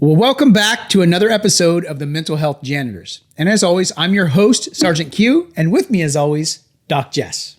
Well, welcome back to another episode of the Mental Health Janitors. And as always, I'm your host, Sergeant Q, and with me as always, Doc Jess.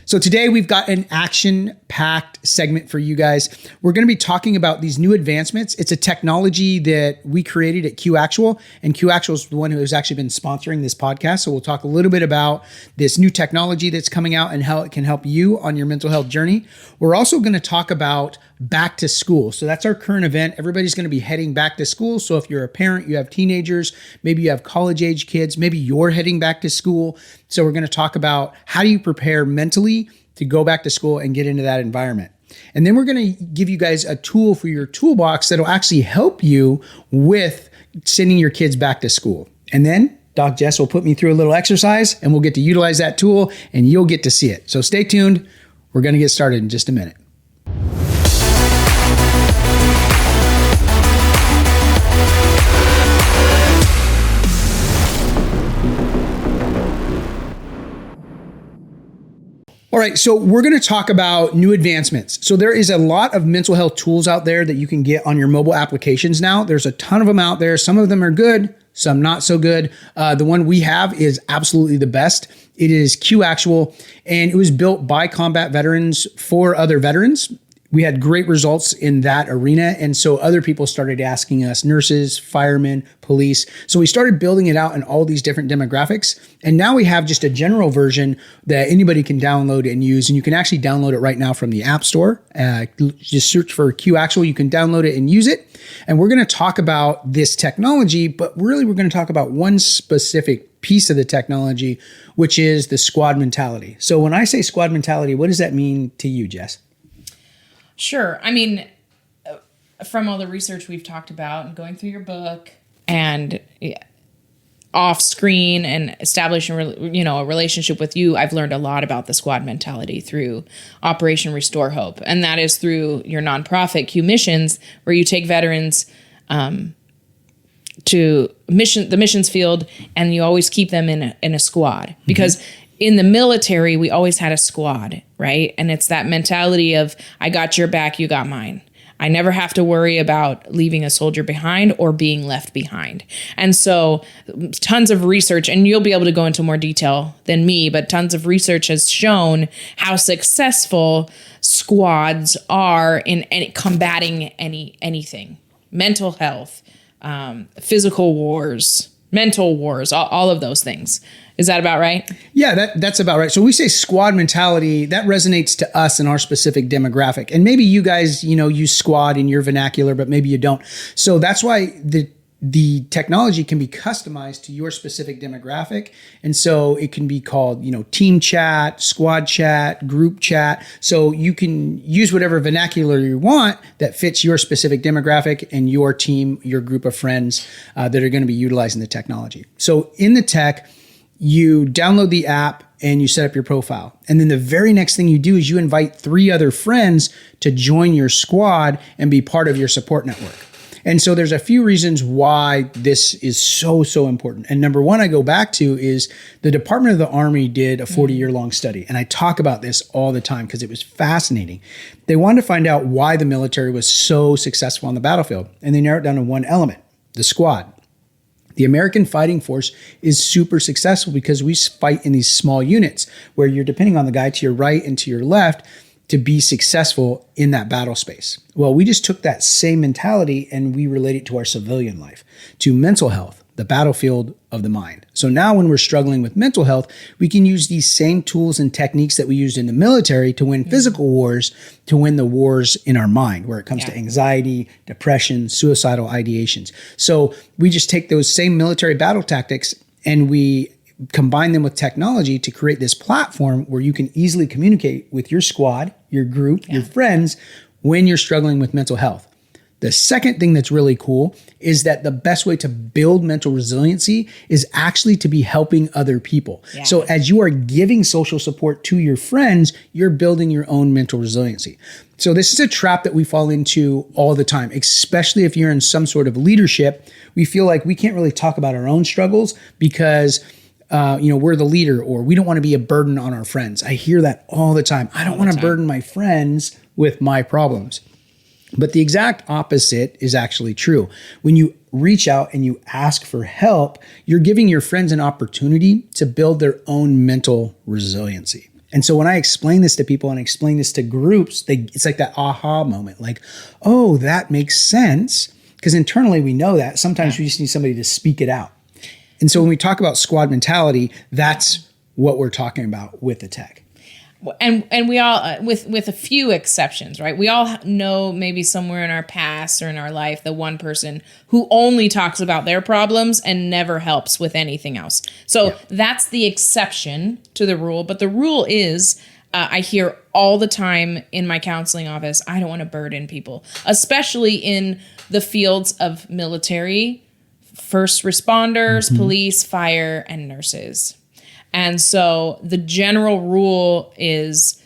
So today we've got an action-packed segment for you guys. We're going to be talking about these new advancements. It's a technology that we created at QActual, and QActual is the one who has actually been sponsoring this podcast. So we'll talk a little bit about this new technology that's coming out and how it can help you on your mental health journey. We're also going to talk about back to school. So that's our current event. Everybody's going to be heading back to school. So if you're a parent, you have teenagers, maybe you have college age kids, maybe you're heading back to school. So we're going to talk about how do you prepare mentally to go back to school and get into that environment. And then we're going to give you guys a tool for your toolbox that'll actually help you with sending your kids back to school. And then Doc Jess will put me through a little exercise and we'll get to utilize that tool and you'll get to see it. So stay tuned. We're going to get started in just a minute. All right, so we're going to talk about new advancements. So there is a lot of mental health tools out there that you can get on your mobile applications now. There's a ton of them out there. Some of them are good, some not so good. The one we have is absolutely the best. It is QActual, and it was built by combat veterans for other veterans. We had great results in that arena. And so other people started asking us, nurses, firemen, police. So we started building it out in all these different demographics. And now we have just a general version that anybody can download and use. And you can actually download it right now from the App Store. Just search for QActual. You can download it and use it. And we're going to talk about this technology, but really we're going to talk about one specific piece of the technology, which is the squad mentality. So when I say squad mentality, what does that mean to you, Jess? Sure. I mean, from all the research we've talked about and going through your book and off screen and establishing, a relationship with you, I've learned a lot about the squad mentality through Operation Restore Hope. And that is through your nonprofit, Q Missions, where you take veterans to the missions field and you always keep them in a squad. Because in the military, we always had a squad, right? And it's that mentality of, I got your back, you got mine. I never have to worry about leaving a soldier behind or being left behind. And so tons of research, and you'll be able to go into more detail than me, but tons of research has shown how successful squads are in combating anything. Mental health, physical wars, mental wars, all of those things. Is that about right? Yeah, that's about right. So we say squad mentality, that resonates to us in our specific demographic. And maybe you guys, use squad in your vernacular, but maybe you don't. So that's why the technology can be customized to your specific demographic. And so it can be called, team chat, squad chat, group chat. So you can use whatever vernacular you want that fits your specific demographic and your team, your group of friends that are going to be utilizing the technology. So in the tech, you download the app and you set up your profile. And then the very next thing you do is you invite 3 other friends to join your squad and be part of your support network. And so there's a few reasons why this is so important. And number one, I go back to is the Department of the Army did a 40-year-long study. And I talk about this all the time because it was fascinating. They wanted to find out why the military was so successful on the battlefield. And they narrowed it down to one element, the squad. The American fighting force is super successful because we fight in these small units where you're depending on the guy to your right and to your left to be successful in that battle space. Well, we just took that same mentality and we relate it to our civilian life, to mental health, the battlefield of the mind. So now when we're struggling with mental health, we can use these same tools and techniques that we used in the military to win physical wars, to win the wars in our mind, where it comes to anxiety, depression, suicidal ideations. So we just take those same military battle tactics and we combine them with technology to create this platform where you can easily communicate with your squad, your group, your friends when you're struggling with mental health. The second thing that's really cool is that the best way to build mental resiliency is actually to be helping other people. Yeah. So as you are giving social support to your friends, you're building your own mental resiliency. So this is a trap that we fall into all the time, especially if you're in some sort of leadership. We feel like we can't really talk about our own struggles because we're the leader, or we don't want to be a burden on our friends. I hear that all the time. I don't want to burden my friends with my problems. But the exact opposite is actually true. When you reach out and you ask for help, you're giving your friends an opportunity to build their own mental resiliency. And so when I explain this to people and explain this to groups, it's like that aha moment, like, oh, that makes sense. Because internally we know that. Sometimes we just need somebody to speak it out. And so when we talk about squad mentality, that's what we're talking about with the tech. And we all, with a few exceptions, right? We all know maybe somewhere in our past or in our life the one person who only talks about their problems and never helps with anything else. So that's the exception to the rule. But the rule is, I hear all the time in my counseling office, I don't want to burden people, especially in the fields of military, first responders, police, fire, and nurses. And so the general rule is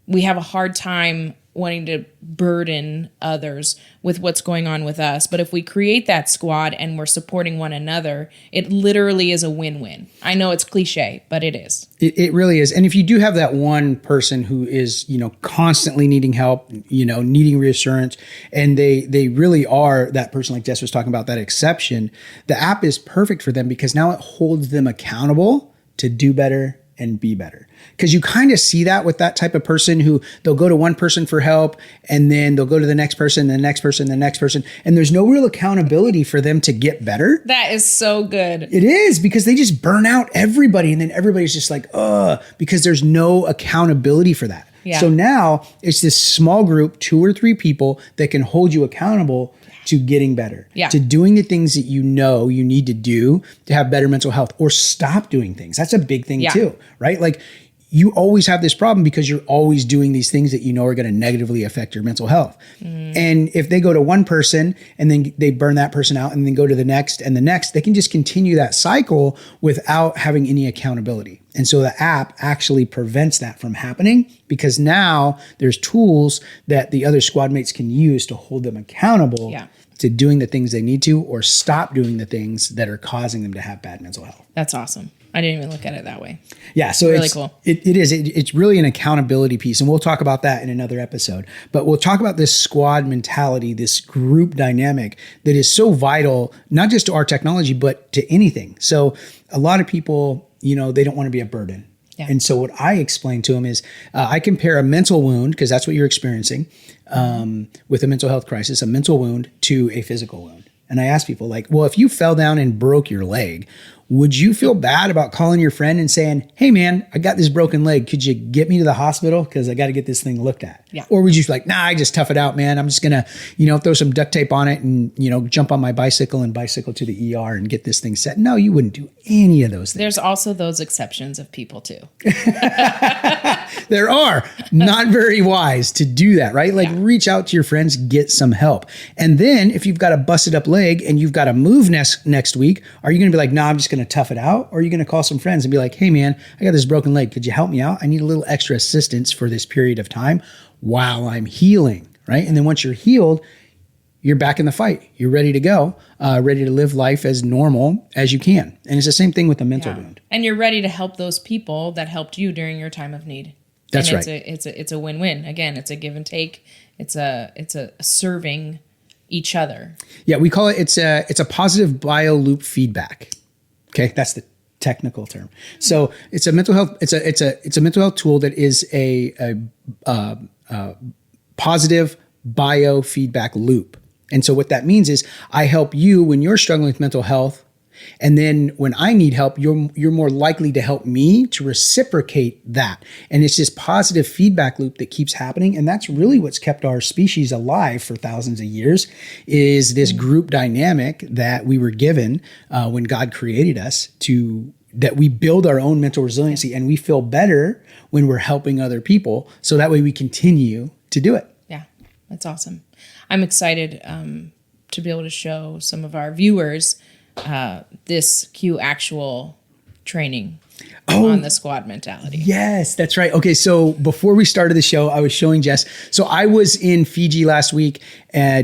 we have a hard time wanting to burden others with what's going on with us. But if we create that squad and we're supporting one another, it literally is a win-win. I know it's cliche, but it is. It really is. And if you do have that one person who is, constantly needing help, needing reassurance, and they really are that person like Jess was talking about, that exception, the app is perfect for them because now it holds them accountable to do better and be better. Because you kind of see that with that type of person who they'll go to one person for help and then they'll go to the next person, the next person, the next person. And there's no real accountability for them to get better. That is so good. It is, because they just burn out everybody. And then everybody's just like, because there's no accountability for that. Yeah. So now it's this small group, 2 or 3 people that can hold you accountable to getting better, to doing the things that you know you need to do to have better mental health, or stop doing things. That's a big thing too, right? Like you always have this problem because you're always doing these things that you know are going to negatively affect your mental health. And if they go to one person and then they burn that person out and then go to the next and the next, they can just continue that cycle without having any accountability. And so the app actually prevents that from happening because now there's tools that the other squad mates can use to hold them accountable to doing the things they need to, or stop doing the things that are causing them to have bad mental health. That's awesome. I didn't even look at it that way. Yeah, so really it's cool. It is. It's really an accountability piece, and we'll talk about that in another episode. But we'll talk about this squad mentality, this group dynamic that is so vital, not just to our technology, but to anything. So a lot of people, they don't want to be a burden. Yeah. And so what I explain to them is I compare a mental wound, because that's what you're experiencing with a mental health crisis, a mental wound to a physical wound. And I ask people like, well, if you fell down and broke your leg, would you feel bad about calling your friend and saying, hey man, I got this broken leg. Could you get me to the hospital? Because I got to get this thing looked at. Yeah. Or would you be like, nah, I just tough it out, man. I'm just going to, throw some duct tape on it and, jump on my bicycle and bicycle to the ER and get this thing set. No, you wouldn't do any of those things. There's also those exceptions of people too. There are. Not very wise to do that, right? Like reach out to your friends, get some help. And then if you've got a busted up leg and you've got to move next week, are you going to be like, nah, I'm just going to tough it out? Or are you going to call some friends and be like, hey man, I got this broken leg. Could you help me out? I need a little extra assistance for this period of time while I'm healing, right? And then once you're healed, you're back in the fight. You're ready to go, ready to live life as normal as you can. And it's the same thing with a mental wound. And you're ready to help those people that helped you during your time of need. That's and right. It's a win-win. Again, it's a give and take. It's a serving each other. Yeah, we call it, it's a positive bio loop feedback. Okay, that's the technical term. So it's a mental health. It's a mental health tool that is a positive biofeedback loop. And so what that means is I help you when you're struggling with mental health, and then when I need help, you're more likely to help me to reciprocate that. And it's this positive feedback loop that keeps happening. And that's really what's kept our species alive for thousands of years, is this group dynamic that we were given when God created us, that we build our own mental resiliency and we feel better when we're helping other people. So that way we continue to do it. Yeah, that's awesome. I'm excited to be able to show some of our viewers this Q Actual training on the squad mentality. Yes, that's right. Okay, so before we started the show, I was showing Jess. So I was in Fiji last week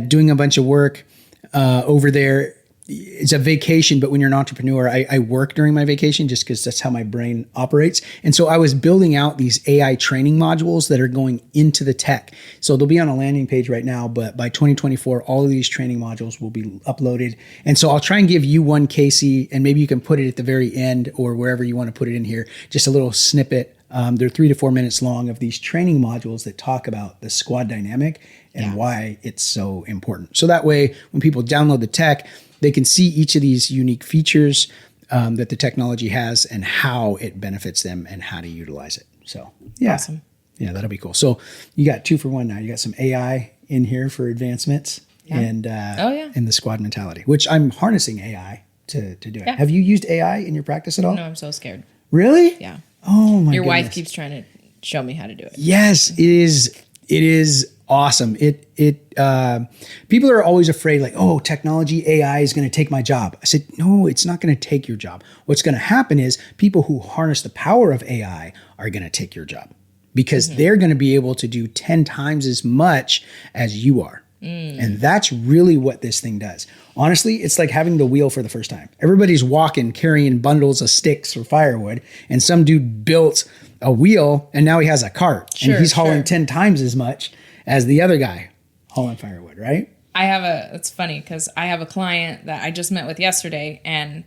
doing a bunch of work over there. it's a vacation, but when you're an entrepreneur, I work during my vacation just because that's how my brain operates. And so I was building out these AI training modules that are going into the tech. So they'll be on a landing page right now, but by 2024, all of these training modules will be uploaded. And so I'll try and give you one, Casey, and maybe you can put it at the very end or wherever you want to put it in here, just a little snippet. They're 3 to 4 minutes long of these training modules that talk about the squad dynamic and why it's so important. So that way, when people download the tech, they can see each of these unique features that the technology has and how it benefits them and how to utilize it. So, yeah. Awesome. Yeah, that'll be cool. So you got 2 for 1 now. You got some AI in here for advancements and the squad mentality, which I'm harnessing AI to do it. Yeah. Have you used AI in your practice at all? No, I'm so scared. Really? Yeah. Oh my Your wife goodness. keeps trying to show me how to do it. Yes, it is. It is awesome. People are always afraid, like, oh, technology, AI is going to take my job. I said, no, it's not going to take your job. What's going to happen is people who harness the power of AI are going to take your job because they're going to be able to do 10 times as much as you are. And that's really what this thing does. Honestly, it's like having the wheel for the first time. Everybody's walking, carrying bundles of sticks or firewood, and some dude built a wheel and now he has a cart and he's hauling 10 times as much as the other guy hauling firewood, right? It's funny because I have a client that I just met with yesterday, and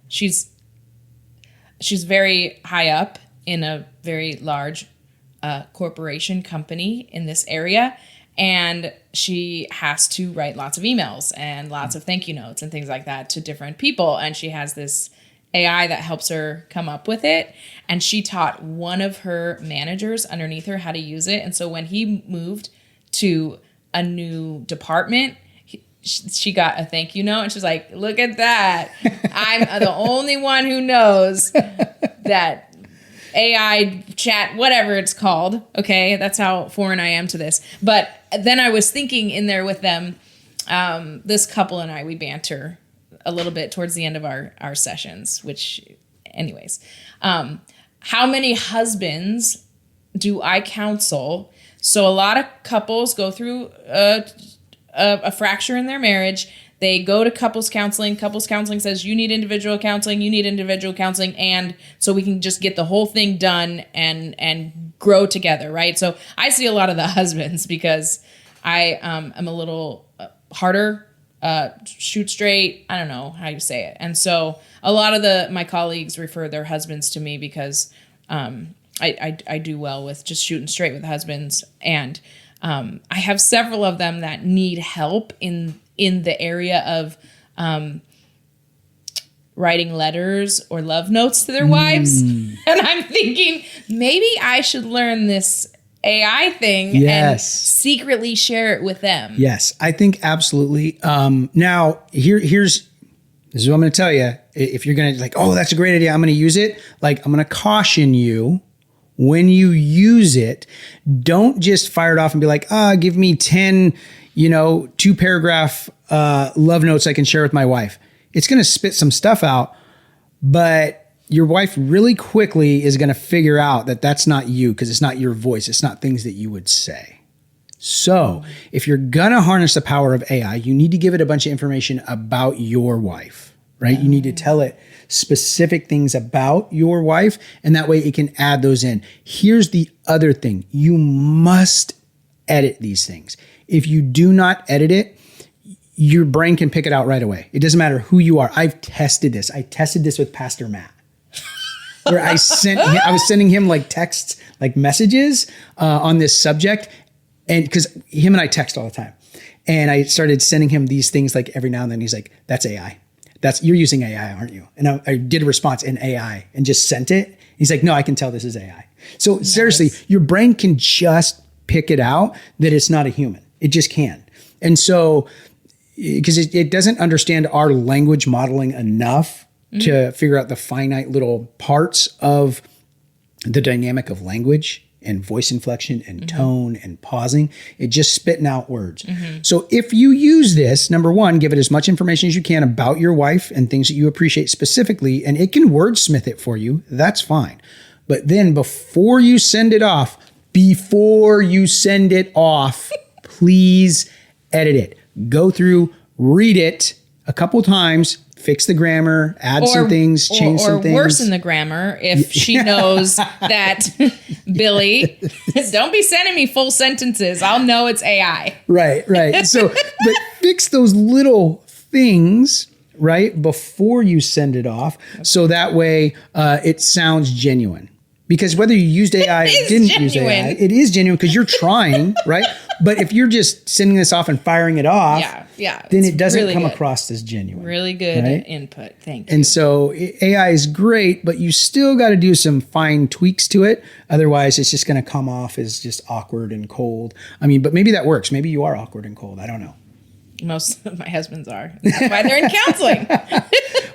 she's very high up in a very large corporation company in this area. And she has to write lots of emails and lots of thank you notes and things like that to different people. And she has this AI that helps her come up with it. And she taught one of her managers underneath her how to use it. And so when he moved to a new department, she got a thank you note. And she's like, look at that. I'm the only one who knows that AI chat, whatever it's called. Okay, that's how foreign I am to this. But then I was thinking in there with them, this couple and I, we banter a little bit towards the end of our sessions, which anyways, how many husbands do I counsel? So a lot of couples go through a fracture in their marriage. They go to couples counseling. Couples counseling says you need individual counseling, and so we can just get the whole thing done and grow together, right? So I see a lot of the husbands because I am a little harder, shoot straight. I don't know how you say it, and so a lot of my colleagues refer their husbands to me because I do well with just shooting straight with husbands, and I have several of them that need help in the area of writing letters or love notes to their wives. And I'm thinking, maybe I should learn this AI thing and secretly share it with them. Yes, I think absolutely. Now, this is what I'm going to tell you. If you're going to like, oh, that's a great idea, I'm going to use it. Like, I'm going to caution you. When you use it, don't just fire it off and be like, give me 10 2-paragraph love notes I can share with my wife. It's going to spit some stuff out, but your wife really quickly is going to figure out that that's not you because it's not your voice. It's not things that you would say. So if you're going to harness the power of AI, you need to give it a bunch of information about your wife, right? You need to tell it specific things about your wife, and that way it can add those in. Here's the other thing. You must edit these things. If you do not edit it, your brain can pick it out right away. It doesn't matter who you are. I've tested this. I tested this with Pastor Matt, where I was sending him like texts, like messages on this subject, and because him and I text all the time, and I started sending him these things like every now and then. He's like, "That's AI. You're using AI, aren't you?" And I did a response in AI and just sent it. He's like, "No, I can tell this is AI." So seriously, your brain can just pick it out that it's not a human. It just can. And so, because it doesn't understand our language modeling enough to figure out the finite little parts of the dynamic of language and voice inflection and tone and pausing. It just spitting out words. So if you use this, number one, give it as much information as you can about your wife and things that you appreciate specifically, and it can wordsmith it for you. That's fine. But then before you send it off, please edit it. Go through, read it. a couple times, fix the grammar, add some things, change some things. Or worse in the grammar, if she knows that Billy, don't be sending me full sentences. I'll know it's AI. Right. So, but fix those little things, right, before you send it off. So that way it sounds genuine. Because whether you used AI or didn't use AI, it is genuine because you're trying, right? But if you're just sending this off and firing it off, then it doesn't really come across as genuine. Really good input. Thank you. And so AI is great, but you still got to do some fine tweaks to it. Otherwise, it's just going to come off as just awkward and cold. I mean, but maybe that works. Maybe you are awkward and cold. I don't know. Most of my husbands are. That's why they're in counseling.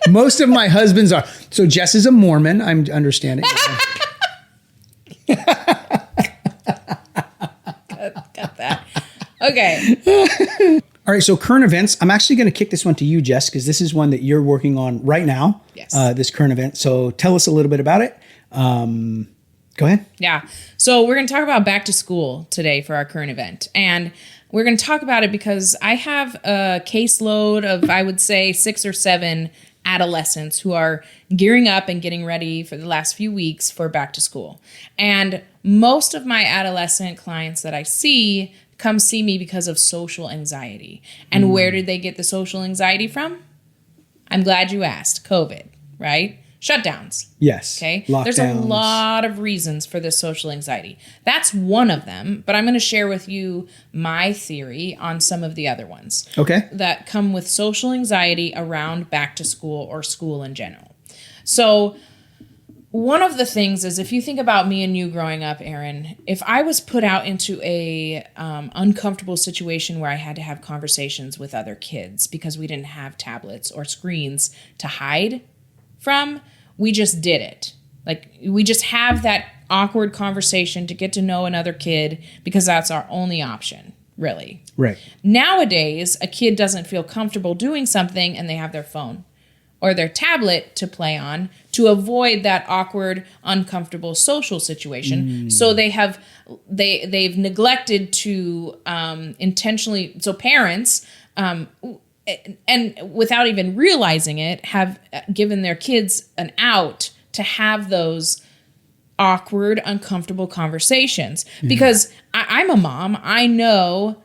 Most of my husbands are. So Jess is a Mormon. I'm understanding. Got that. Okay. All right. So current events. I'm actually going to kick this one to you, Jess, because this is one that you're working on right now. Yes. This current event. So tell us a little bit about it. Go ahead. Yeah. So we're going to talk about back to school today for our current event. And we're going to talk about it because I have a caseload of, I would say, 6 or 7 adolescents who are gearing up and getting ready for the last few weeks for back to school. And most of my adolescent clients that I see come see me because of social anxiety. And where did they get the social anxiety from? I'm glad you asked. COVID, right? Shutdowns. Yes. Okay. Lockdowns. There's a lot of reasons for this social anxiety. That's one of them, but I'm going to share with you my theory on some of the other ones. Okay. That come with social anxiety around back to school or school in general. So one of the things is, if you think about me and you growing up, Aaron, if I was put out into a uncomfortable situation where I had to have conversations with other kids because we didn't have tablets or screens to hide from, we just did it. Like, we just have that awkward conversation to get to know another kid because that's our only option, really. Right. Nowadays, a kid doesn't feel comfortable doing something and they have their phone or their tablet to play on to avoid that awkward, uncomfortable social situation. So they've neglected to intentionally, so parents, and without even realizing it, have given their kids an out to have those awkward, uncomfortable conversations. Because I'm a mom. I know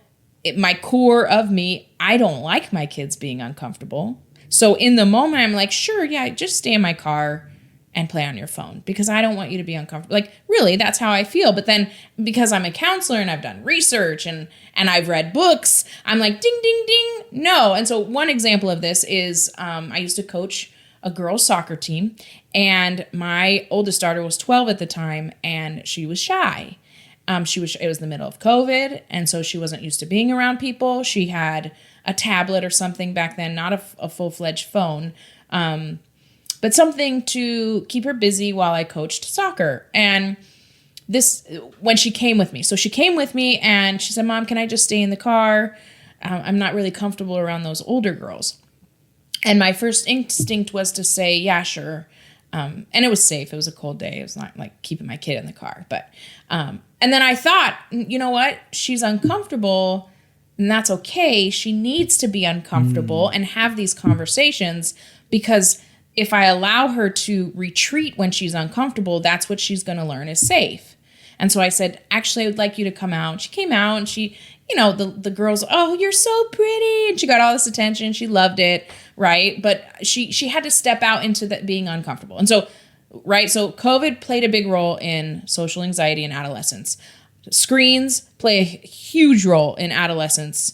my core of me, I don't like my kids being uncomfortable. So in the moment, I'm like, sure, yeah, just stay in my car and play on your phone because I don't want you to be uncomfortable. Like, really, that's how I feel. But then because I'm a counselor and I've done research and I've read books, I'm like, ding, ding, ding, no. And so one example of this is I used to coach a girls' soccer team, and my oldest daughter was 12 at the time, and she was shy. It was the middle of COVID, and so she wasn't used to being around people. She had a tablet or something back then, not a full-fledged phone, but something to keep her busy while I coached soccer. And this, when she came with me. So she came with me and she said, Mom, can I just stay in the car? I'm not really comfortable around those older girls. And my first instinct was to say, yeah, sure. And it was safe. It was a cold day. It was not like keeping my kid in the car. But and then I thought, you know what? She's uncomfortable, and that's okay. She needs to be uncomfortable and have these conversations, because if I allow her to retreat when she's uncomfortable, that's what she's going to learn is safe. And so I said, actually, I would like you to come out. She came out and she, the girls, oh, you're so pretty. And she got all this attention. She loved it, right? But she had to step out into that being uncomfortable. And so, right, so COVID played a big role in social anxiety in adolescence. Screens play a huge role in adolescence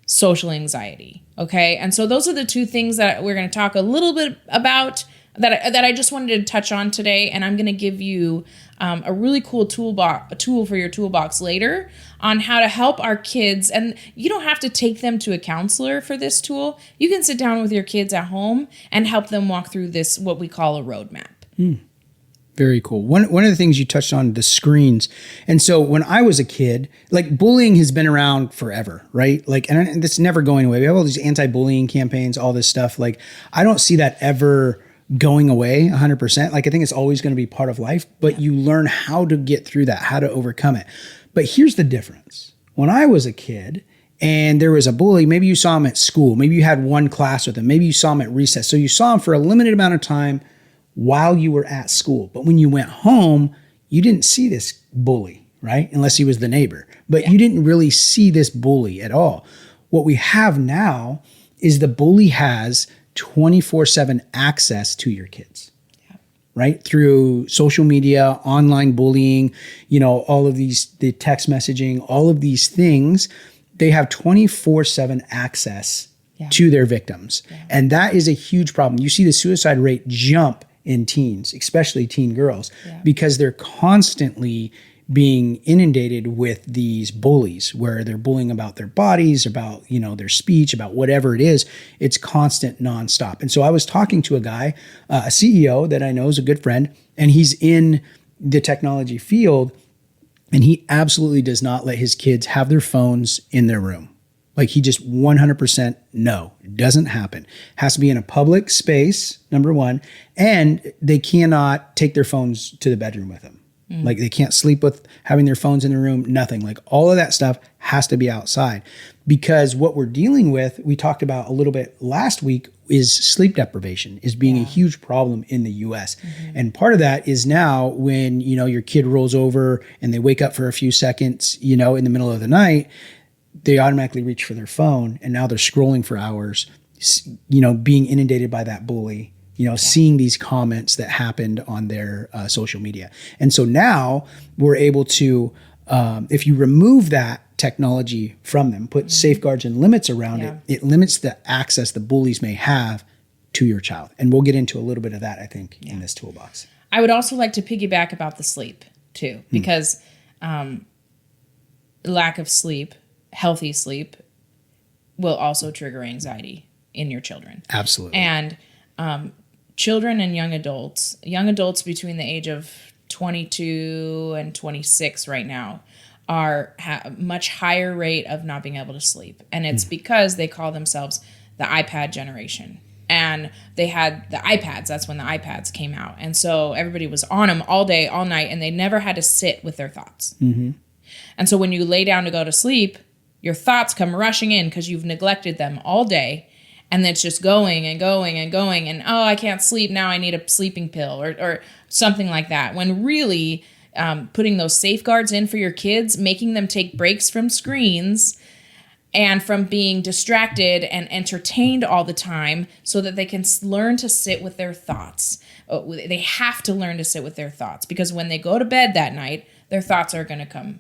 social anxiety, okay? And so those are the two things that we're going to talk a little bit about that I just wanted to touch on today, and I'm going to give you a really cool tool for your toolbox later on how to help our kids. And you don't have to take them to a counselor for this tool. You can sit down with your kids at home and help them walk through this, what we call a roadmap. Very cool. One of the things you touched on, the screens. And so when I was a kid, like, bullying has been around forever, right? Like, and it's never going away. We have all these anti-bullying campaigns, all this stuff. Like, I don't see that ever going away 100%. Like, I think it's always going to be part of life, but you learn how to get through that, how to overcome it. But here's the difference. When I was a kid and there was a bully, maybe you saw him at school, maybe you had one class with him, maybe you saw him at recess. So you saw him for a limited amount of time while you were at school. But when you went home, you didn't see this bully, right? Unless he was the neighbor. But you didn't really see this bully at all. What we have now is the bully has 24/7 access to your kids. Right? Through social media, online bullying, all of the text messaging, all of these things, they have 24/7 access to their victims. And that is a huge problem. You see the suicide rate jump in teens, especially teen girls, because they're constantly being inundated with these bullies where they're bullying about their bodies, about, their speech, about whatever it is. It's constant nonstop. And so I was talking to a guy, a CEO that I know is a good friend, and he's in the technology field, and he absolutely does not let his kids have their phones in their room. Like he just 100% no, it doesn't happen. Has to be in a public space, number one, and they cannot take their phones to the bedroom with them. Like they can't sleep with having their phones in the room, nothing. Like all of that stuff has to be outside, because what we're dealing with, we talked about a little bit last week, is sleep deprivation is being a huge problem in the US. And part of that is now when, your kid rolls over and they wake up for a few seconds, in the middle of the night, they automatically reach for their phone and now they're scrolling for hours, being inundated by that bully. Seeing these comments that happened on their social media. And so now we're able to, if you remove that technology from them, put safeguards and limits around it, it limits the access the bullies may have to your child. And we'll get into a little bit of that, I think, in this toolbox. I would also like to piggyback about the sleep too, because lack of sleep, healthy sleep, will also trigger anxiety in your children. Absolutely. And children and young adults between the age of 22 and 26 right now are much higher rate of not being able to sleep. And it's because they call themselves the iPad generation. And they had the iPads. That's when the iPads came out. And so everybody was on them all day, all night, and they never had to sit with their thoughts. And so when you lay down to go to sleep, your thoughts come rushing in because you've neglected them all day. And then it's just going and going and going. And, oh, I can't sleep. Now I need a sleeping pill or something like that. When really putting those safeguards in for your kids, making them take breaks from screens and from being distracted and entertained all the time so that they can learn to sit with their thoughts. They have to learn to sit with their thoughts, because when they go to bed that night, their thoughts are going to come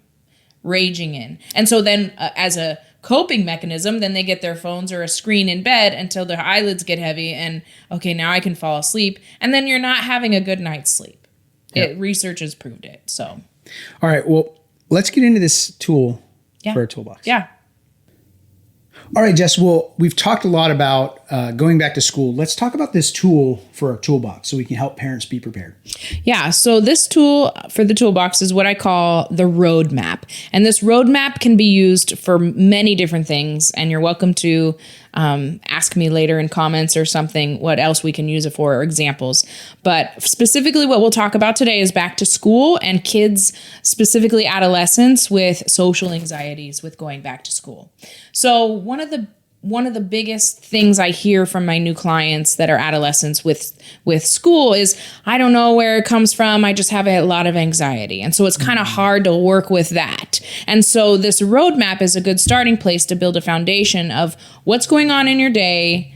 raging in. And so then as a coping mechanism, then they get their phones or a screen in bed until their eyelids get heavy and, okay, now I can fall asleep. And then you're not having a good night's sleep. Research has proved it. So, all right, well, let's get into this tool for a toolbox. Yeah. All right, Jess, well, we've talked a lot about going back to school. Let's talk about this tool for our toolbox so we can help parents be prepared. Yeah, so this tool for the toolbox is what I call the roadmap. And this roadmap can be used for many different things. And you're welcome to ask me later in comments or something what else we can use it for, or examples. But specifically what we'll talk about today is back to school and kids, specifically adolescents, with social anxieties with going back to school. So one of the biggest things I hear from my new clients that are adolescents with school is, I don't know where it comes from. I just have a lot of anxiety. And so it's kind of hard to work with that. And so this roadmap is a good starting place to build a foundation of what's going on in your day,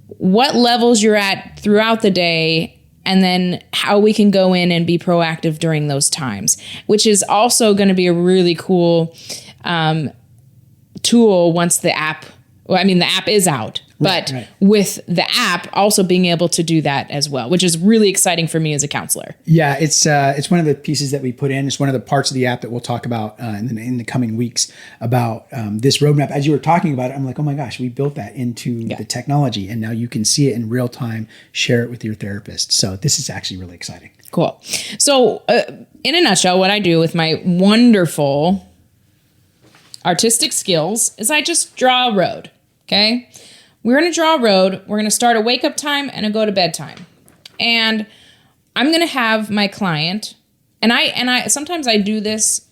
what levels you're at throughout the day, and then how we can go in and be proactive during those times, which is also going to be a really cool tool once the app. Well, I mean, the app is out, but with the app also being able to do that as well, which is really exciting for me as a counselor. Yeah, it's one of the pieces that we put in. It's one of the parts of the app that we'll talk about in the coming weeks about this roadmap. As you were talking about it, I'm like, oh my gosh, we built that into the technology, and now you can see it in real time, share it with your therapist. So this is actually really exciting. Cool. So in a nutshell, what I do with my wonderful artistic skills is I just draw a road. Okay, we're going to draw a road. We're going to start a wake up time and a go to bed time. And I'm going to have my client, and I sometimes I do this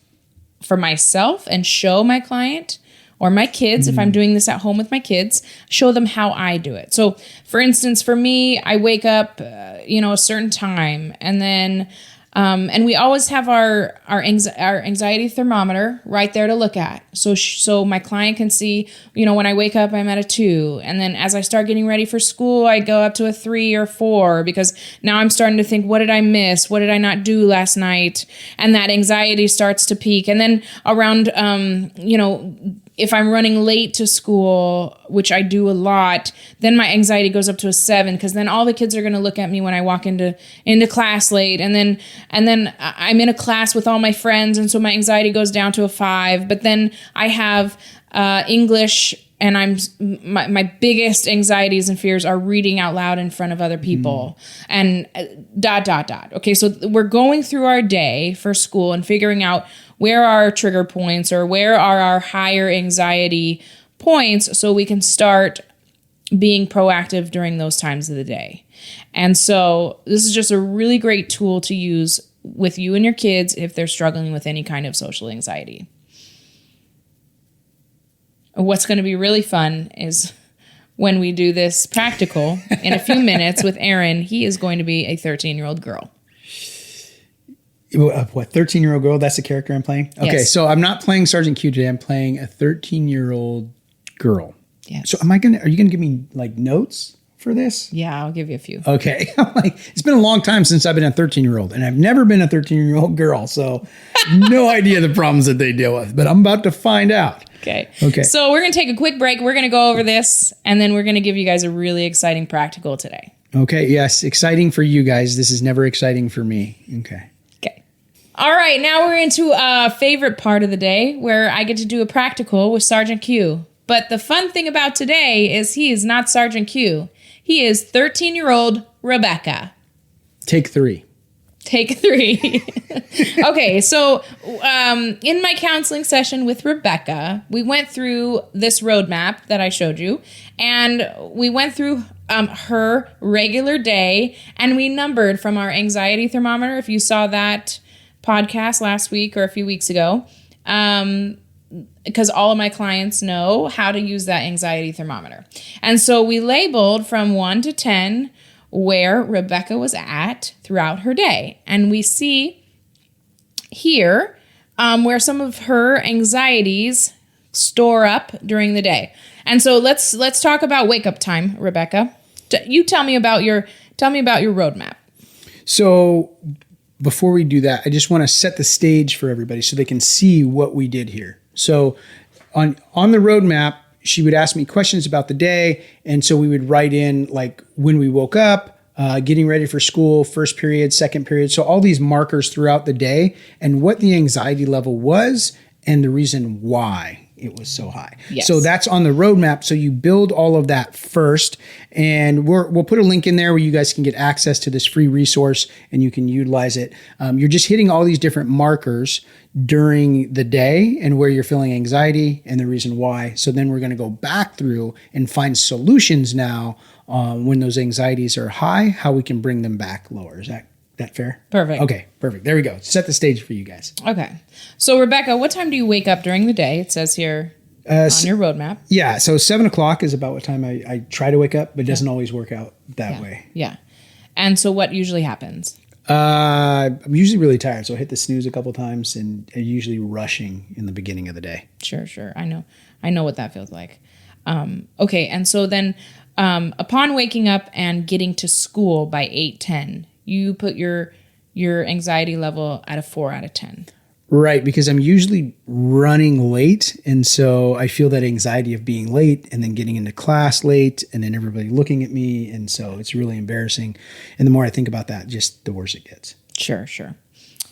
for myself and show my client, or my kids, if I'm doing this at home with my kids, show them how I do it. So for instance, for me, I wake up, a certain time, and then, and we always have our anxiety thermometer right there to look at. So my client can see, when I wake up, I'm at a 2. And then as I start getting ready for school, I go up to a 3 or 4, because now I'm starting to think, what did I miss? What did I not do last night? And that anxiety starts to peak. And then around, if I'm running late to school, which I do a lot, then my anxiety goes up to a 7, because then all the kids are going to look at me when I walk into class late, and then I'm in a class with all my friends, and so my anxiety goes down to a 5. But then I have English, and my biggest anxieties and fears are reading out loud in front of other people, and ... Okay, so we're going through our day for school and figuring out where are our trigger points, or where are our higher anxiety points, so we can start being proactive during those times of the day. And so this is just a really great tool to use with you and your kids if they're struggling with any kind of social anxiety. What's going to be really fun is when we do this practical in a few minutes with Aaron. He is going to be a 13-year-old girl. What, 13-year-old girl? That's the character I'm playing? Okay, Yes. so I'm not playing Sergeant Q today. I'm playing a 13-year-old girl. Yes. So are you going to give me like notes for this? Yeah, I'll give you a few. Okay. I'm like, it's been a long time since I've been a 13-year-old, and I've never been a 13-year-old girl. So no idea the problems that they deal with, but I'm about to find out. Okay. Okay. So we're going to take a quick break. We're going to go over this, and then we're going to give you guys a really exciting practical today. Okay. Yes. Exciting for you guys. This is never exciting for me. Okay. Okay. All right. Now we're into a favorite part of the day where I get to do a practical with Sergeant Q. But the fun thing about today is he is not Sergeant Q. He is 13-year-old Rebecca. Take 3. Take 3. Okay, so in my counseling session with Rebecca, we went through this roadmap that I showed you, and we went through her regular day, and we numbered from our anxiety thermometer. If you saw that podcast last week or a few weeks ago, because all of my clients know how to use that anxiety thermometer. And so we labeled from 1 to 10 where Rebecca was at throughout her day. And we see here where some of her anxieties store up during the day. And so let's talk about wake up time, Rebecca. You tell me about your roadmap. So before we do that, I just want to set the stage for everybody so they can see what we did here. So on the roadmap, she would ask me questions about the day. And so we would write in like when we woke up, getting ready for school, first period, second period. So all these markers throughout the day and what the anxiety level was and the reason why it was so high. Yes. So that's on the roadmap. So you build all of that first, and we'll put a link in there where you guys can get access to this free resource and you can utilize it. You're just hitting all these different markers during the day and where you're feeling anxiety and the reason why. So then we're going to go back through and find solutions now when those anxieties are high, how we can bring them back lower. Is that fair? Perfect. Okay, perfect. There we go. Set the stage for you guys. Okay. So Rebecca, what time do you wake up during the day? It says here on your roadmap. Yeah, so 7 o'clock is about what time I try to wake up, but it doesn't always work out that way. Yeah. And so what usually happens? I'm usually really tired, so I hit the snooze a couple times, and I'm usually rushing in the beginning of the day. Sure. I know what that feels like. Okay, and so then upon waking up and getting to school by 8:10, you put your anxiety level at a 4 out of 10. Right, because I'm usually running late, and so I feel that anxiety of being late and then getting into class late and then everybody looking at me, and so it's really embarrassing. And the more I think about that, just the worse it gets. Sure.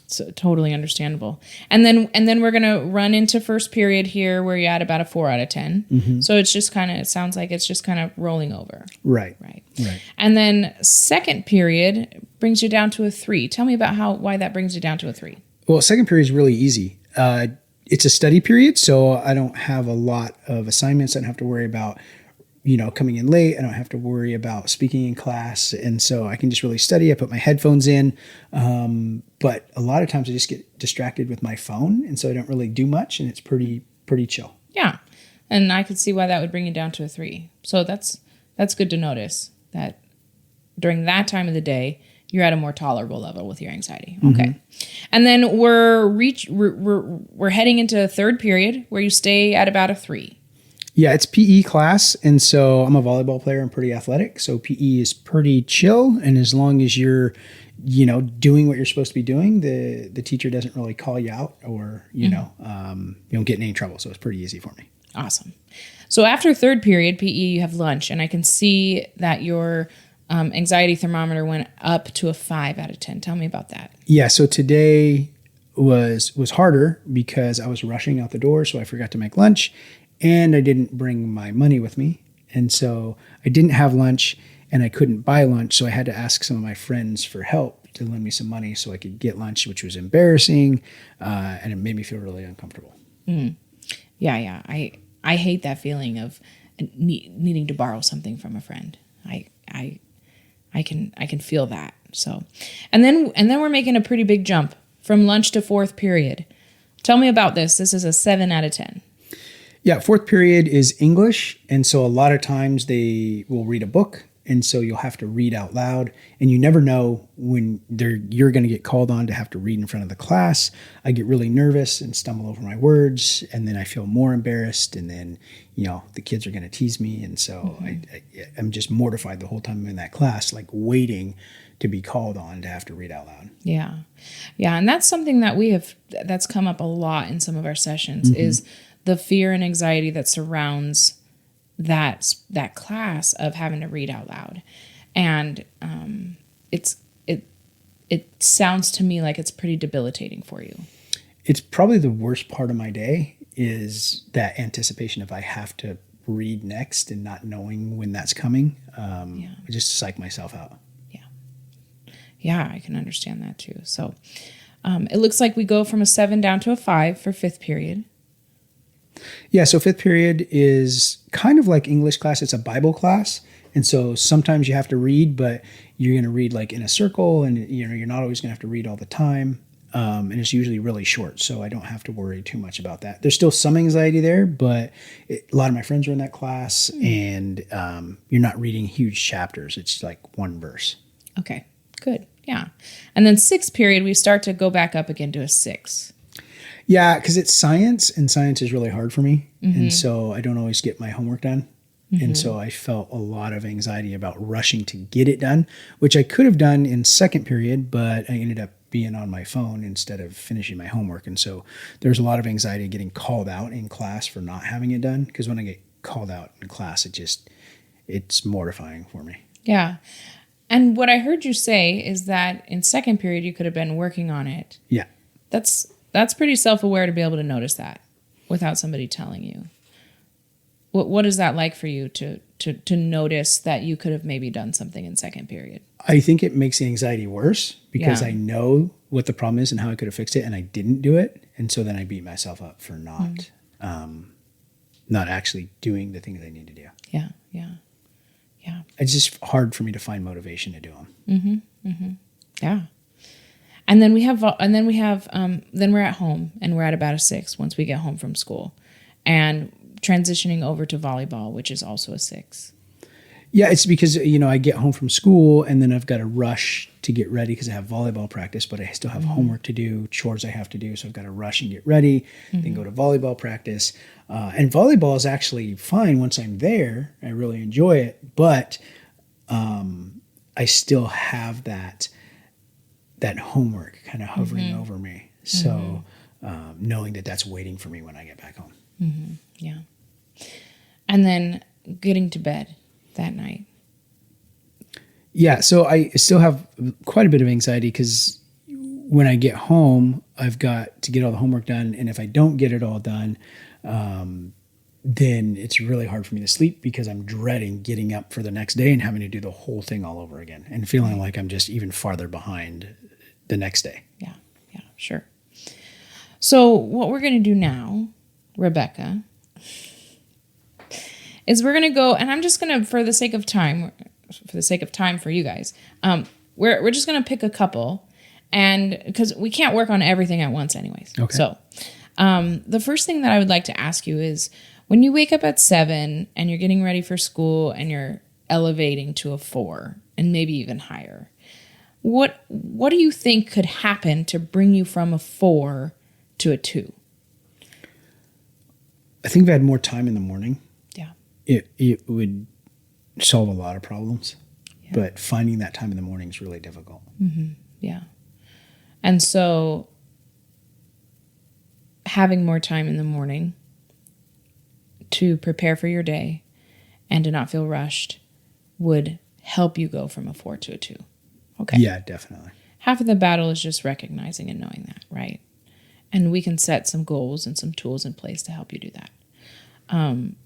So totally understandable. And then we're gonna run into first period here where you're at about a 4 out of 10. Mm-hmm. So it's just it sounds like it's just kind of rolling over. Right. And then second period brings you down to a 3. Tell me about why that brings you down to a 3. Well, second period is really easy. It's a study period, so I don't have a lot of assignments. I don't have to worry about, coming in late. I don't have to worry about speaking in class. And so I can just really study. I put my headphones in. But a lot of times I just get distracted with my phone. And so I don't really do much, and it's pretty chill. Yeah. And I could see why that would bring you down to a 3. So that's good to notice that during that time of the day, you're at a more tolerable level with your anxiety. Okay. And then we're heading into a third period where you stay at about a 3. Yeah, it's PE class. And so I'm a volleyball player. I'm pretty athletic. So PE is pretty chill. And as long as you're, doing what you're supposed to be doing, the teacher doesn't really call you out or, you don't get in any trouble. So it's pretty easy for me. Awesome. So after third period, PE, you have lunch. And I can see that your anxiety thermometer went up to a 5 out of 10. Tell me about that. Yeah. So today was harder because I was rushing out the door. So I forgot to make lunch and I didn't bring my money with me. And so I didn't have lunch and I couldn't buy lunch. So I had to ask some of my friends for help to lend me some money so I could get lunch, which was embarrassing. And it made me feel really uncomfortable. Yeah. I hate that feeling of needing to borrow something from a friend. I can feel that. So, and then we're making a pretty big jump from lunch to fourth period. Tell me about this. This is a 7 out of 10. Yeah. Fourth period is English. And so a lot of times they will read a book. And so you'll have to read out loud and you never know when you're going to get called on to have to read in front of the class. I get really nervous and stumble over my words and then I feel more embarrassed and then, the kids are going to tease me. And so I'm just mortified the whole time I'm in that class, like waiting to be called on to have to read out loud. Yeah. Yeah. And that's something that that's come up a lot in some of our sessions is the fear and anxiety that surrounds that class of having to read out loud. And it sounds to me like it's pretty debilitating for you. It's probably the worst part of my day is that anticipation of I have to read next and not knowing when that's coming. I just psych myself out. Yeah, I can understand that too. So it looks like we go from a 7 down to a 5 for fifth period. Yeah, so fifth period is kind of like English class. It's a Bible class. And so sometimes you have to read, but you're going to read like in a circle and you're not always going to have to read all the time. And it's usually really short, so I don't have to worry too much about that. There's still some anxiety there, but a lot of my friends are in that class and you're not reading huge chapters. It's like one verse. Okay, good. Yeah. And then sixth period, we start to go back up again to a 6. Yeah, because it's science, and science is really hard for me. And so I don't always get my homework done. And so I felt a lot of anxiety about rushing to get it done, which I could have done in second period, but I ended up being on my phone instead of finishing my homework. And so there's a lot of anxiety getting called out in class for not having it done. Because when I get called out in class, it's mortifying for me. Yeah. And what I heard you say is that in second period, you could have been working on it. Yeah. That's pretty self-aware to be able to notice that without somebody telling you. What is that like for you to notice that you could have maybe done something in second period? I think it makes the anxiety worse because I know what the problem is and how I could have fixed it, and I didn't do it. And so then I beat myself up for not actually doing the things I need to do. Yeah. It's just hard for me to find motivation to do them. Yeah. And then then we're at home and we're at about a 6 once we get home from school, and transitioning over to volleyball, which is also a 6. Yeah, it's because, I get home from school and then I've got to rush to get ready because I have volleyball practice, but I still have homework to do, chores I have to do. So I've got to rush and get ready, then go to volleyball practice. And volleyball is actually fine once I'm there. I really enjoy it, but I still have that homework kind of hovering over me. So knowing that that's waiting for me when I get back home. Yeah. And then getting to bed that night. Yeah. So I still have quite a bit of anxiety because when I get home, I've got to get all the homework done. And if I don't get it all done, then it's really hard for me to sleep because I'm dreading getting up for the next day and having to do the whole thing all over again and feeling like I'm just even farther behind the next day. Yeah, sure. So what we're going to do now, Rebecca, is we're going to go, and I'm just going to, for the sake of time for you guys, we're just going to pick a couple, and because we can't work on everything at once anyways. Okay. So the first thing that I would like to ask you is, When you wake up at 7 and you're getting ready for school and you're elevating to a 4 and maybe even higher, what do you think could happen to bring you from a 4 to a 2? I think if I had more time in the morning, Yeah. it would solve a lot of problems. Yeah. But finding that time in the morning is really difficult. Mm-hmm. Yeah. And so having more time in the morning to prepare for your day and to not feel rushed would help you go from a 4 to a 2. Okay. Yeah, definitely. Half of the battle is just recognizing and knowing that, right? And we can set some goals and some tools in place to help you do that.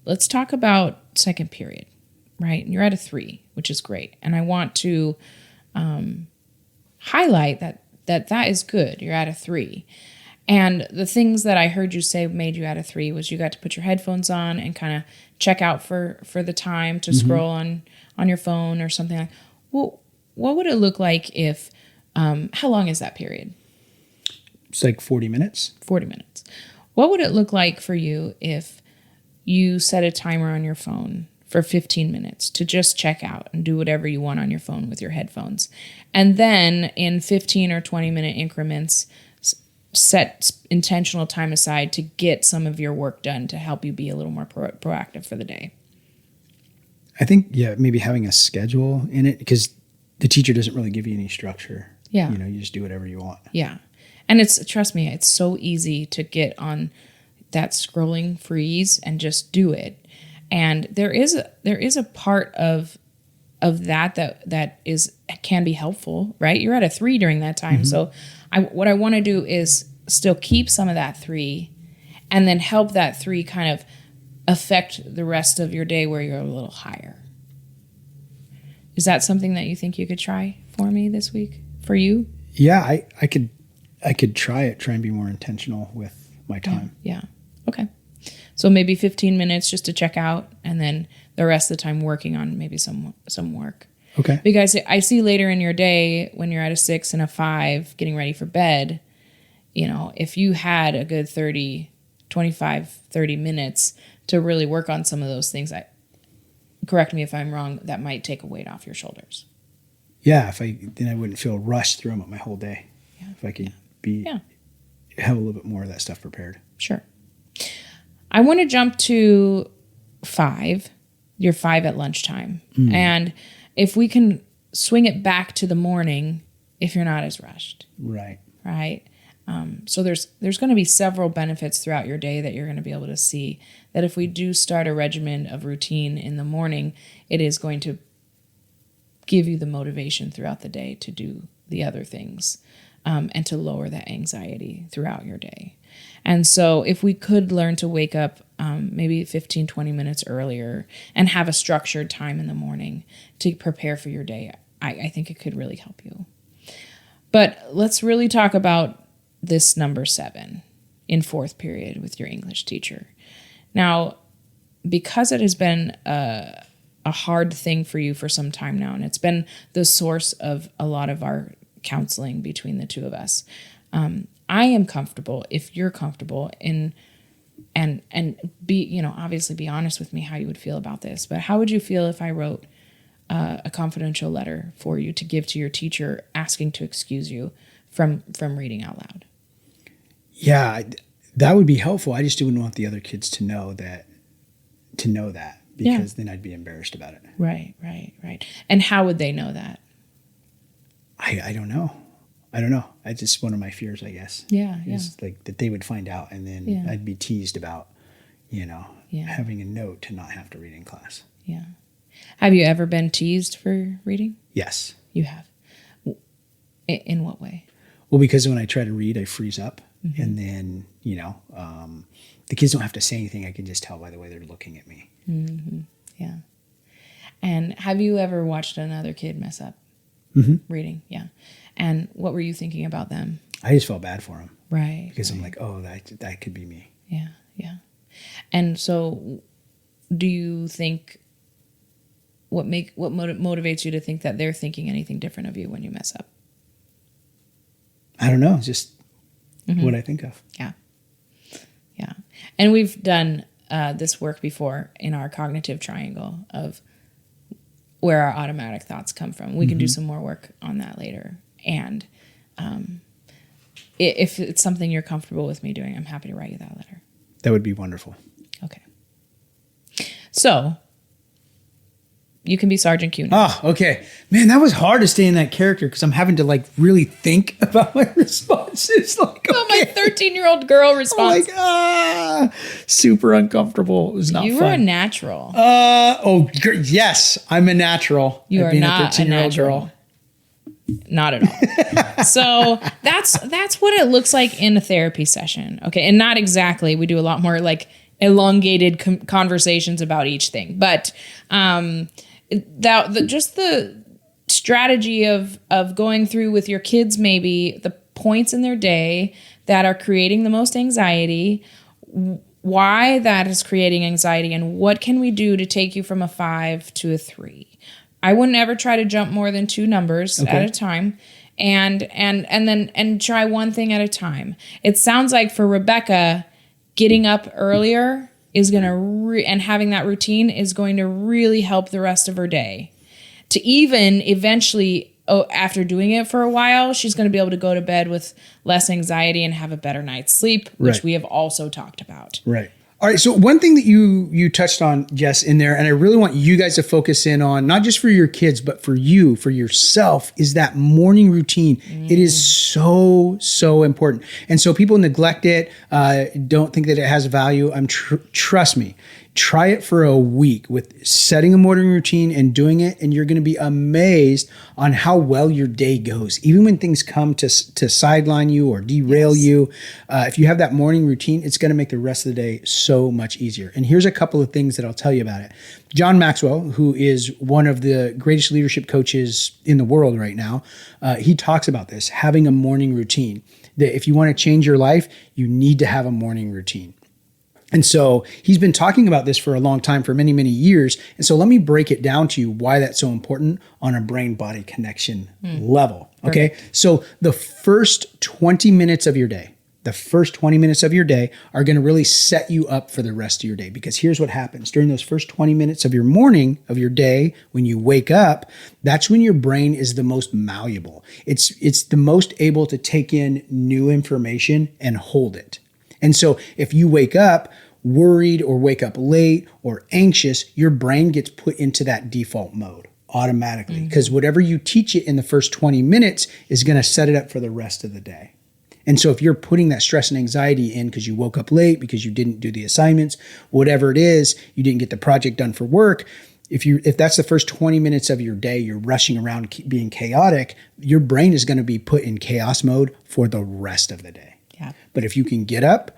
Let's talk about second period, right? And you're at a 3, which is great. And I want to highlight that is good. You're at a 3. And the things that I heard you say made you at a 3 was you got to put your headphones on and kind of check out for the time to scroll on your phone or something like. Well, what would it look like if? How long is that period? It's like 40 minutes. 40 minutes. What would it look like for you if you set a timer on your phone for 15 minutes to just check out and do whatever you want on your phone with your headphones? And then in 15 or 20 minute increments, set intentional time aside to get some of your work done to help you be a little more proactive for the day. I think, maybe having a schedule in it, because the teacher doesn't really give you any structure. Yeah. You just do whatever you want. Yeah. And trust me, it's so easy to get on that scrolling freeze and just do it. And there is a part of that can be helpful, right? You're at a 3 during that time. So what I want to do is still keep some of that 3 and then help that 3 kind of affect the rest of your day where you're a little higher. Is that something that you think you could try for me this week? For you? Yeah, I could try and be more intentional with my time. Yeah. Okay. So maybe 15 minutes just to check out and then the rest of the time working on maybe some work. Okay. Because I see later in your day when you're at a 6 and a 5 getting ready for bed, if you had a good 30 minutes to really work on some of those things, correct me if I'm wrong, that might take a weight off your shoulders. Yeah, then I wouldn't feel rushed through them my whole day. Yeah. If I could have a little bit more of that stuff prepared. Sure. I want to jump to 5. You're 5 at lunchtime. And if we can swing it back to the morning, if you're not as rushed. Right. Right. So there's going to be several benefits throughout your day that you're going to be able to see that if we do start a regimen of routine in the morning, it is going to give you the motivation throughout the day to do the other things and to lower that anxiety throughout your day. And so if we could learn to wake up maybe 15, 20 minutes earlier and have a structured time in the morning to prepare for your day, I think it could really help you. But let's really talk about this number 7 in 4th period with your English teacher. Now, because it has been a hard thing for you for some time now, and it's been the source of a lot of our counseling between the two of us, I am comfortable, if you're comfortable, and be, obviously be honest with me how you would feel about this, but how would you feel if I wrote a confidential letter for you to give to your teacher asking to excuse you from reading out loud? Yeah, that would be helpful. I just wouldn't want the other kids to know that because then I'd be embarrassed about it. Right. And how would they know that? I don't know. It's just one of my fears, I guess. Yeah. Is like that they would find out and then I'd be teased about, having a note to not have to read in class. Yeah. Have you ever been teased for reading? Yes. You have. In what way? Well, because when I try to read, I freeze up. And then, the kids don't have to say anything. I can just tell by the way they're looking at me. Mm-hmm. Yeah. And have you ever watched another kid mess up reading? Yeah. And what were you thinking about them? I just felt bad for them. Right. Because I'm like, oh, that could be me. Yeah. And so do you think what motivates you to think that they're thinking anything different of you when you mess up? I don't know. It's just what I think of. Yeah. And we've done this work before in our cognitive triangle of where our automatic thoughts come from. We can do some more work on that later. And if it's something you're comfortable with me doing, I'm happy to write you that letter. That would be wonderful. Okay. So you can be Sergeant Q now. Oh, okay. Man, that was hard to stay in that character because I'm having to like really think about my responses. Like, Oh, my 13-year-old girl I'm response. like, super uncomfortable. It was not You fun. are a natural. Yes, I'm a natural. You at are being not a 13-year-old natural. Not at all. So that's what it looks like in a therapy session. Okay. And not exactly. We do a lot more like elongated conversations about each thing. But just the strategy of going through with your kids, maybe the points in their day that are creating the most anxiety, why that is creating anxiety, and what can we do to take you from a 5 to a 3. I wouldn't ever try to jump more than 2 numbers at a time, and try one thing at a time. It sounds like for Rebecca, getting up earlier is going to and having that routine is going to really help the rest of her day. To even eventually, after doing it for a while, she's going to be able to go to bed with less anxiety and have a better night's sleep, which we have also talked about. Right. All right. So one thing that you touched on, Jess, in there, and I really want you guys to focus in on, not just for your kids, but for you, for yourself, is that morning routine. It is so important. And so people neglect it, don't think that it has value. Trust me. Try it for a week with setting a morning routine and doing it, and you're going to be amazed on how well your day goes. Even when things come to sideline you or derail you, if you have that morning routine, it's going to make the rest of the day so much easier. And here's a couple of things that I'll tell you about it. John Maxwell, who is one of the greatest leadership coaches in the world right now, he talks about this, having a morning routine. That if you want to change your life, you need to have a morning routine. And so he's been talking about this for a long time, for many, many years. And so let me break it down to you why that's so important on a brain-body connection level. Okay. Perfect. So the first 20 minutes of your day, are going to really set you up for the rest of your day. Because here's what happens during those first 20 minutes of your morning, of your day, when you wake up, that's when your brain is the most malleable. It's the most able to take in new information and hold it. And so if you wake up worried or wake up late or anxious, your brain gets put into that default mode automatically because whatever you teach it in the first 20 minutes is going to set it up for the rest of the day. And so if you're putting that stress and anxiety in because you woke up late, because you didn't do the assignments, whatever it is, you didn't get the project done for work, if that's the first 20 minutes of your day, you're rushing around being chaotic, your brain is going to be put in chaos mode for the rest of the day. Yeah. But if you can get up,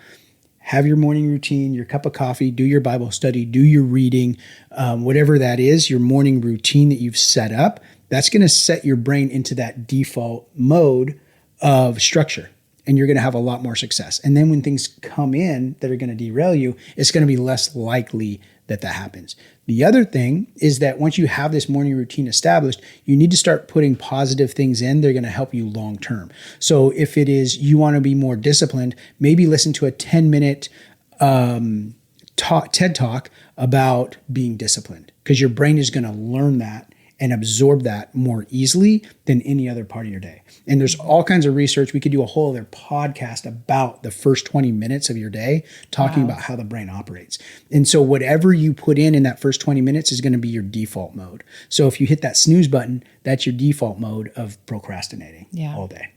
have your morning routine, your cup of coffee, do your Bible study, do your reading, whatever that is, your morning routine that you've set up, that's going to set your brain into that default mode of structure. And you're going to have a lot more success. And then when things come in that are going to derail you, it's going to be less likely that happens. The other thing is that once you have this morning routine established, you need to start putting positive things in. They're going to help you long term. So if it is you want to be more disciplined, maybe listen to a 10-minute TED Talk about being disciplined, because your brain is going to learn that and absorb that more easily than any other part of your day. And there's all kinds of research. We could do a whole other podcast about the first 20 minutes of your day, talking about how the brain operates. And so whatever you put in that first 20 minutes is going to be your default mode. So if you hit that snooze button, that's your default mode of procrastinating all day.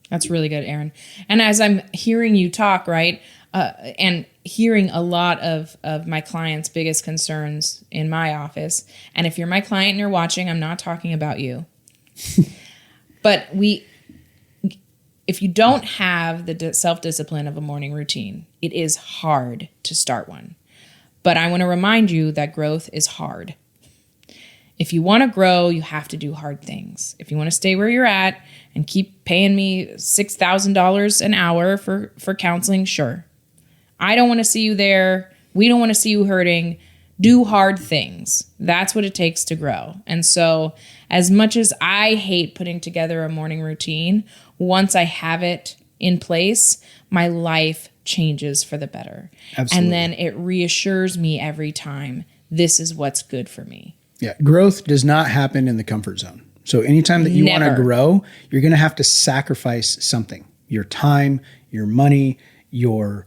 That's really good, Aaron. And as I'm hearing you talk, right, and hearing a lot of my clients' biggest concerns in my office, and if you're my client and you're watching, I'm not talking about you. But if you don't have the self-discipline of a morning routine, it is hard to start one. But I want to remind you that growth is hard. If you want to grow, you have to do hard things. If you want to stay where you're at and keep paying me $6,000 an hour for counseling, sure. I don't want to see you there. We don't want to see you hurting. Do hard things. That's what it takes to grow. And so as much as I hate putting together a morning routine, once I have it in place, my life changes for the better. Absolutely. And then it reassures me every time, this is what's good for me. Yeah. Growth does not happen in the comfort zone. So anytime that you want to Never. grow, you're going to have to sacrifice something, your time, your money, your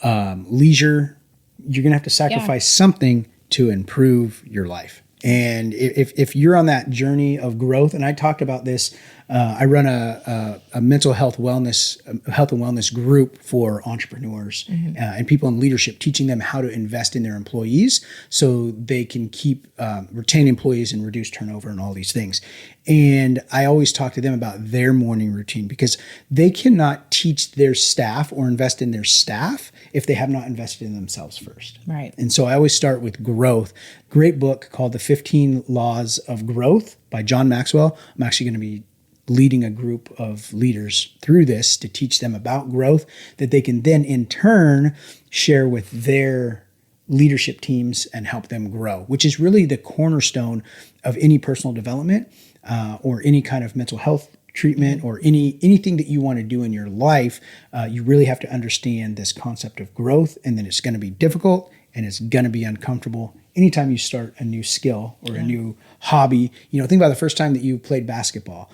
leisure. You're going to have to sacrifice something to improve your life. And if you're on that journey of growth, and I talked about this, I run a mental health and wellness group for entrepreneurs and people in leadership, teaching them how to invest in their employees so they can retain employees and reduce turnover and all these things. And I always talk to them about their morning routine because they cannot teach their staff or invest in their staff if they have not invested in themselves first. Right. And so I always start with growth. Great book called The 15 Laws of Growth by John Maxwell. I'm actually going to be leading a group of leaders through this to teach them about growth that they can then in turn share with their leadership teams and help them grow, which is really the cornerstone of any personal development or any kind of mental health treatment or anything that you want to do in your life. You really have to understand this concept of growth, and then it's going to be difficult and it's going to be uncomfortable. Anytime you start a new skill or a new hobby, think about the first time that you played basketball,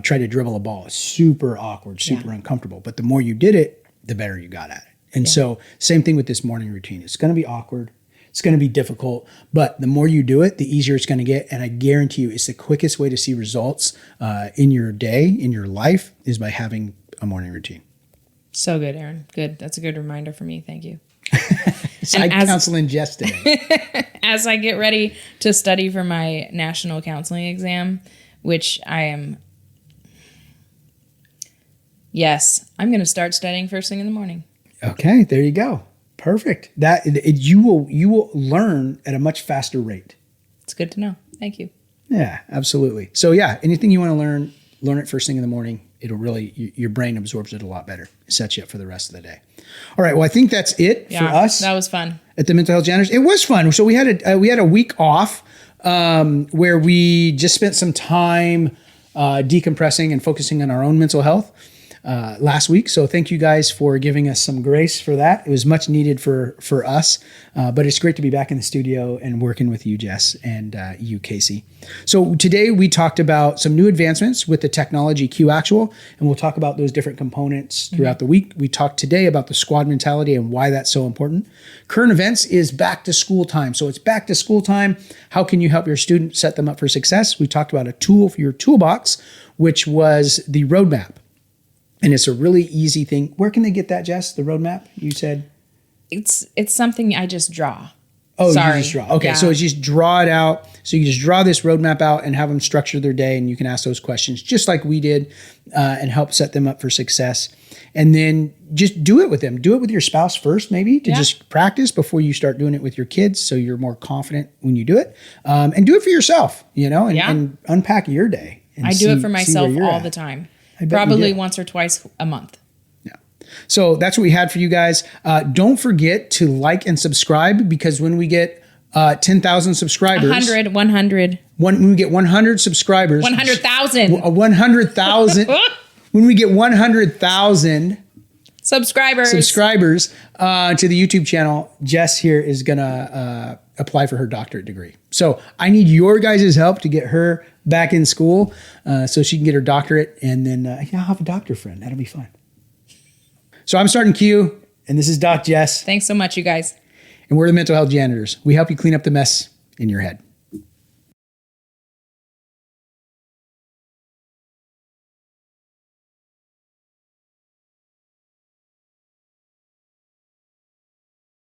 try to dribble a ball. It's super awkward, super uncomfortable. But the more you did it, the better you got at it. And so same thing with this morning routine. It's going to be awkward. It's going to be difficult, but the more you do it, the easier it's going to get. And I guarantee you it's the quickest way to see results in your day, in your life, is by having a morning routine. So good, Aaron. Good. That's a good reminder for me. Thank you. Side counseling Jess today. As I get ready to study for my national counseling exam, which I'm going to start studying first thing in the morning. Okay, there you go. Perfect. You will learn at a much faster rate. It's good to know. Thank you. Yeah, absolutely. So anything you want to learn it first thing in the morning. It'll really, your brain absorbs it a lot better. It sets you up for the rest of the day. All right. Well, I think that's it for us. That was fun. At the Mental Health Janitors. It was fun. So we had a week off where we just spent some time decompressing and focusing on our own mental health last week. So thank you guys for giving us some grace for that. It was much needed for us, but it's great to be back in the studio and working with you, Jess, and you, Casey. So today we talked about some new advancements with the technology QActual, and we'll talk about those different components throughout the week. We talked today about the squad mentality and why that's so important. Current events is back to school time. So it's back to school time. How can you help your student set them up for success? We talked about a tool for your toolbox, which was the roadmap. And it's a really easy thing. Where can they get that, Jess? The roadmap, you said? It's something I just draw. Oh, Sorry. You just draw. Okay, Yeah. so it's just draw it out. So you just draw this roadmap out and have them structure their day, and you can ask those questions just like we did and help set them up for success. And then just do it with them. Do it with your spouse first, maybe, to just practice before you start doing it with your kids so you're more confident when you do it. And do it for yourself, and unpack your day. And I do it for myself all the time. Probably once or twice a month. Yeah. So that's what we had for you guys. Don't forget to like and subscribe, because when we get 10,000 subscribers, 100. When we get 100 subscribers, 100,000. 100,000. When we get 100,000 subscribers to the YouTube channel, Jess here is gonna apply for her doctorate degree. So I need your guys' help to get her back in school so she can get her doctorate, and then I'll have a doctor friend. That'll be fun. So I'm starting Q, and this is Doc Jess. Thanks so much, you guys. And we're the Mental Health Janitors. We help you clean up the mess in your head.